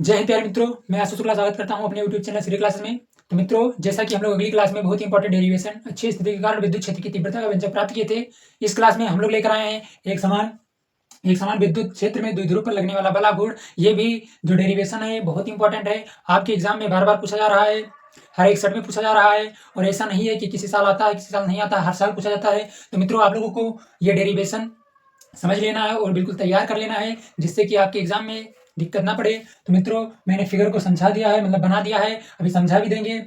जय हिंद प्यारे मित्रों, मैं आशीष शुक्ला स्वागत करता हूं अपने यूट्यूब चैनल श्री क्लासेस में। तो मित्रों, जैसा कि हम लोग अगली क्लास में बहुत ही इंपॉर्टेंट डेरिवेशन अच्छी स्थिति के कारण विद्युत क्षेत्र की तीव्रता का व्यंजक प्राप्त किए थे। इस क्लास में हम लोग लेकर आए हैं एक समान विद्युत क्षेत्र में द्विध्रुव पर लगने वाला बल आघूर्ण। ये भी जो डेरिवेशन है बहुत इंपॉर्टेंट है, आपके एग्जाम में बार बार पूछा जा रहा है, हर एक सेट में पूछा जा रहा है। और ऐसा नहीं है कि किसी साल आता है किसी साल नहीं आता, हर साल पूछा जाता है। तो मित्रों, आप लोगों को ये डेरिवेशन समझ लेना है और बिल्कुल तैयार कर लेना है, जिससे कि आपके एग्जाम में दिक्कत ना पड़े। तो मित्रों, मैंने फिगर को समझा दिया है, मतलब बना दिया है, अभी समझा भी देंगे।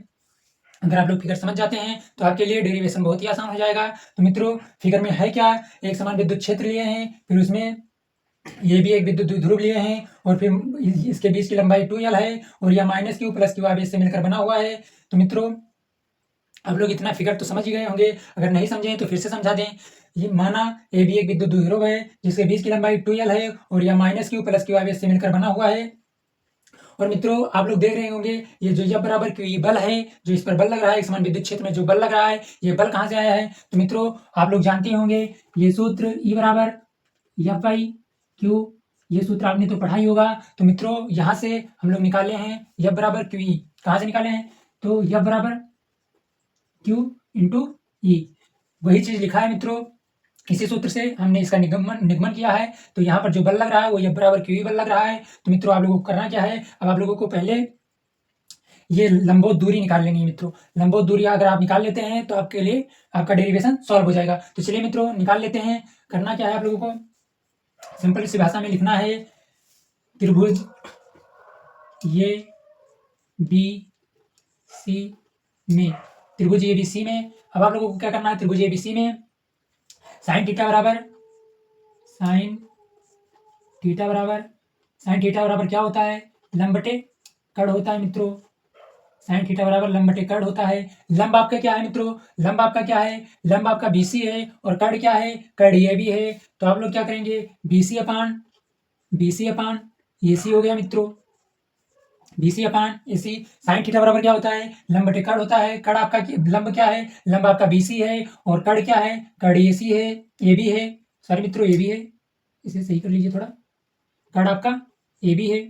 अगर आप लोग फिगर समझ जाते हैं तो आपके लिए डेरिवेशन बहुत ही आसान हो जाएगा। तो मित्रों, फिगर में है क्या, एक समान विद्युत क्षेत्र लिए हैं, फिर उसमें ये भी एक विद्युत द्विध्रुव लिए हैं, और फिर इसके बीच की लंबाई 2l है, और यह माइनस क्यू प्लस क्यू आवेश से मिलकर बना हुआ है। तो मित्रों, आप लोग इतना फिगर तो समझ ही गए होंगे, अगर नहीं समझे तो फिर से समझा दें। ये माना ए भी एक विद्युत द्विध्रुव है, जिसके बीच की लंबाई 2l है, और यह माइनस क्यू प्लस क्यू आवेश से मिलकर बना हुआ है। और मित्रों, आप लोग देख रहे होंगे ये जो F बराबर क्यू बल है, जो इस पर बल लग रहा है, एक समान विद्युत क्षेत्र में जो बल लग रहा है, ये बल कहाँ से आया है। तो मित्रों, आप लोग जानते होंगे ये सूत्र E बराबर एफ बाई क्यू, ये सूत्र आपने तो पढ़ा ही होगा। तो मित्रों, यहाँ से हम लोग निकाले हैं F बराबर क्यू ई। कहाँ से निकाले हैं, तो F बराबर क्यू इंटू ई, वही चीज लिखा है मित्रों। इसी सूत्र से हमने इसका निगमन किया है। तो यहाँ पर जो बल लग रहा है वो F बराबर क्यू ई बल लग रहा है। तो मित्रों, आप लोगों को करना क्या है, अब आप लोगों को पहले ये लंबवत दूरी निकाल लेनी है मित्रों। लंबवत दूरी अगर आप निकाल लेते हैं तो आपके लिए आपका डेरिवेशन सॉल्व हो जाएगा। तो चलिए मित्रों, निकाल लेते हैं। करना क्या है, आप लोगों को सिंपल सी भाषा में लिखना है, त्रिभुज ये बी सी में, त्रिभुज ए बी सी में, अब आप लोगों को क्या करना है, त्रिभुज ए बी सी में साइन थीटा बराबर क्या होता है, लंब बटे कड़ होता है मित्रों। साइन थीटा बराबर लंब बटे कड़ होता है। लंब आपका क्या है मित्रों, लंब आपका क्या है, लंब आपका बीसी है, और कड़ क्या है, कड़ ये भी है। तो आप लोग क्या करेंगे, बीसी अपान एसी हो गया मित्रों, बीसी अपान एसी। साइन थीटा बराबर क्या होता है, लंब बटे कड़ होता है। कड़ आपका लंब क्या है, लंब आपका बीसी है, और कड़ क्या है, कड़ एसी है, ये भी है, सॉरी मित्रों ये भी है, इसे सही कर लीजिए थोड़ा, कड़ आपका ए भी है।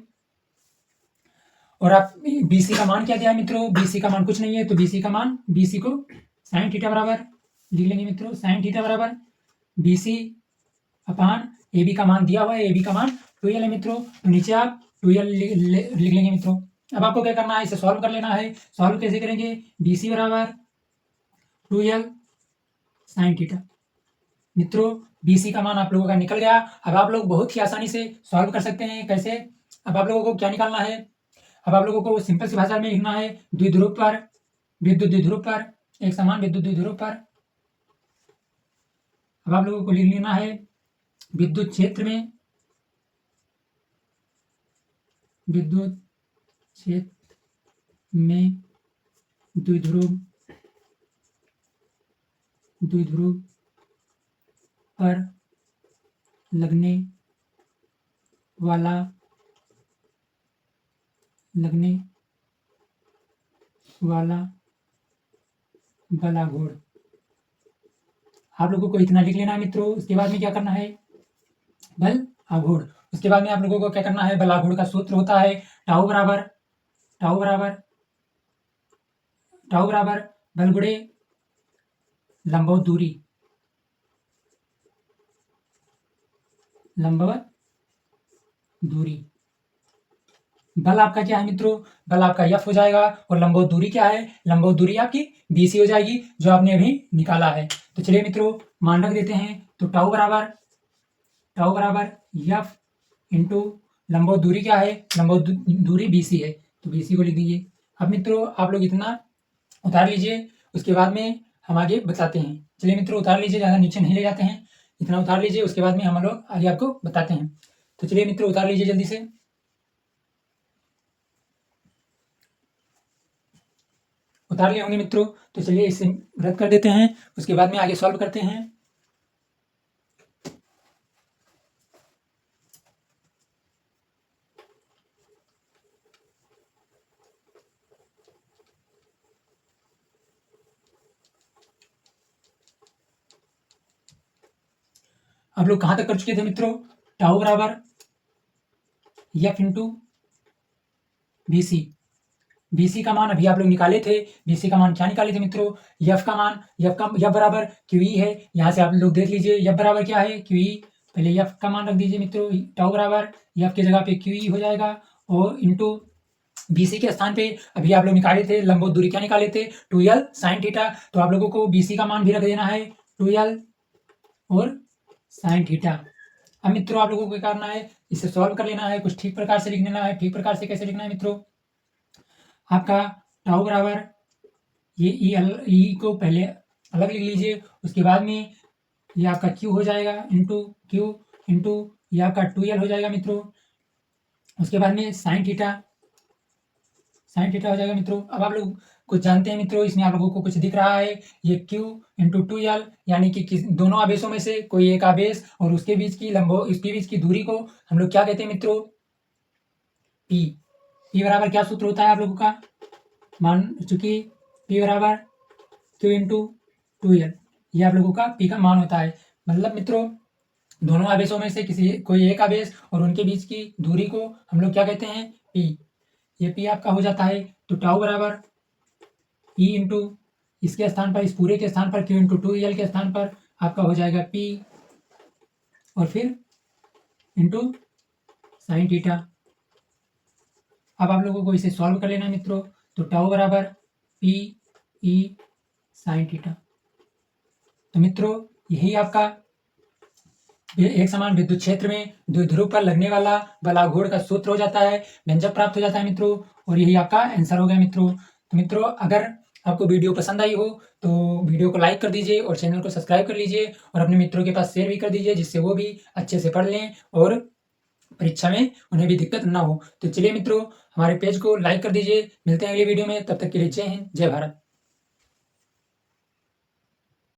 और आप बीसी का मान क्या दिया है मित्रों, बीसी का मान कुछ नहीं है, तो बीसी का मान, बीसी को साइन थीटा बराबर लिख लेंगे मित्रों, साइन थीटा बराबर बीसी अपान ए बी का मान दिया हुआ है, ए बी का मान 2l है मित्रों। तो नीचे आप 2l लिख लेंगे मित्रों। अब आपको क्या करना है, इसे सॉल्व कर लेना है। सॉल्व कैसे करेंगे, बीसी बराबर 2l साइन थीटा। मित्रों, बीसी का मान आप लोगों का निकल गया। अब आप लोग बहुत ही आसानी से सॉल्व कर सकते हैं। कैसे, अब आप लोगों को क्या निकालना है, अब आप लोगों को सिंपल सी भाषा में लिखना है, द्विध्रुव पर विद्युत द्विध्रुव पर, एक समान विद्युत द्विध्रुव पर, अब आप लोगों को लिख लेना है विद्युत क्षेत्र में, विद्युत क्षेत्र में द्विध्रुव पर लगने वाला बल आघूर्ण। आप लोगों को इतना लिख लेना है मित्रों। उसके बाद में क्या करना है, बल आघूर्ण। उसके बाद में आप लोगों को क्या करना है, बल आघूर्ण का सूत्र होता है टाउ बराबर बल गुणे लंबवत दूरी। बल आपका क्या है मित्रों, बल आपका F हो जाएगा, और लंबवत दूरी क्या है, लंबवत दूरी आपकी BC हो जाएगी, जो आपने अभी निकाला है। तो चलिए मित्रों, मान रख देते हैं। तो टाउ बराबर F इंटू लंबवत दूरी क्या है, लंबवत दूरी BC है, तो BC को लिख दीजिए। अब मित्रों, आप लोग इतना उतार लीजिए, उसके बाद में हम आगे बताते हैं। चलिए मित्रों, उतार लीजिए, ज़्यादा नीचे नहीं ले जाते हैं, इतना उतार लीजिए, उसके बाद में हम लोग आगे आपको बताते हैं। तो चलिए मित्रों, उतार लीजिए जल्दी से, उतार लिए होंगे मित्रों। तो चलिए इसे रद्द कर देते हैं, उसके बाद में आगे सॉल्व करते हैं। आप लोग कहाँ तक कर चुके थे मित्रों, टाउ बराबर F इंटू BC का मान अभी आप लोग निकाले थे। BC का मान क्या निकाले थे मित्रों? F का मान, F बराबर QE है। यहाँ से आप लोग देख लीजिए F बराबर क्या है? QE। पहले F का मान रख दीजिए मित्रों, टाउ बराबर F की जगह पे QE हो जाएगा और इंटू BC के स्थान पे अभी आप लोग निकाले थे लंबवत दूरी, क्या निकाले थे? 2L sin theta. तो आप लोगों को BC का मान भी रख देना है 2L और sin थीटा। अब मित्रों आप लोगों को क्या करना है, इसे सॉल्व कर लेना है, कुछ ठीक प्रकार से लिख लेना है। ठीक प्रकार से कैसे लिखना है मित्रों? आपका टाउ बराबर ये ई को पहले अलग लिख लीजिए, उसके बाद में ये आपका Q हो जाएगा इंटू Q इंटू ये आपका 2L हो जाएगा मित्रों। उसके बाद में साइन थीटा हो जाएगा मित्रों। अब आप लोग कुछ जानते हैं मित्रों, इसमें आप लोगों को कुछ दिख रहा है, ये Q इंटू 2L, यानी कि दोनों आवेशों में से कोई एक आवेश और उसके बीच की दूरी को हम लोग क्या कहते हैं मित्रों? P बराबर क्या सूत्र होता है आप लोगों का? मान चूंकि P बराबर Q इंटू 2L, ये आप लोगों का P का मान होता है। मतलब मित्रों दोनों आवेशों में से कोई एक आवेश और उनके बीच की दूरी को हम लोग क्या कहते हैं? P। ये P आपका हो जाता है। तो टाउ बराबर E इंटू इसके स्थान पर, इस पूरे के स्थान पर Q इंटू 2L के स्थान पर आपका हो जाएगा P और फिर इंटू साइन थीटा। अब आप लोगों को इसे सॉल्व कर लेना है मित्रों। तो टाउ बराबर P E साइन थीटा। तो मित्रों यही आपका एक समान विद्युत क्षेत्र में द्विध्रुव पर लगने वाला बलाघूर्ण का सूत्र हो जाता है, व्यंजक प्राप्त हो जाता है मित्रों, और यही आपका आंसर हो गया मित्रों। तो मित्रों अगर आपको वीडियो पसंद आई हो तो वीडियो को लाइक कर दीजिए और चैनल को सब्सक्राइब कर लीजिए और अपने मित्रों के पास शेयर भी कर दीजिए, जिससे वो भी अच्छे से पढ़ लें और परीक्षा में उन्हें भी दिक्कत ना हो। तो चलिए मित्रों हमारे पेज को लाइक कर दीजिए। मिलते हैं अगली वीडियो में, तब तक के लिए जय हिंद, जय भारत।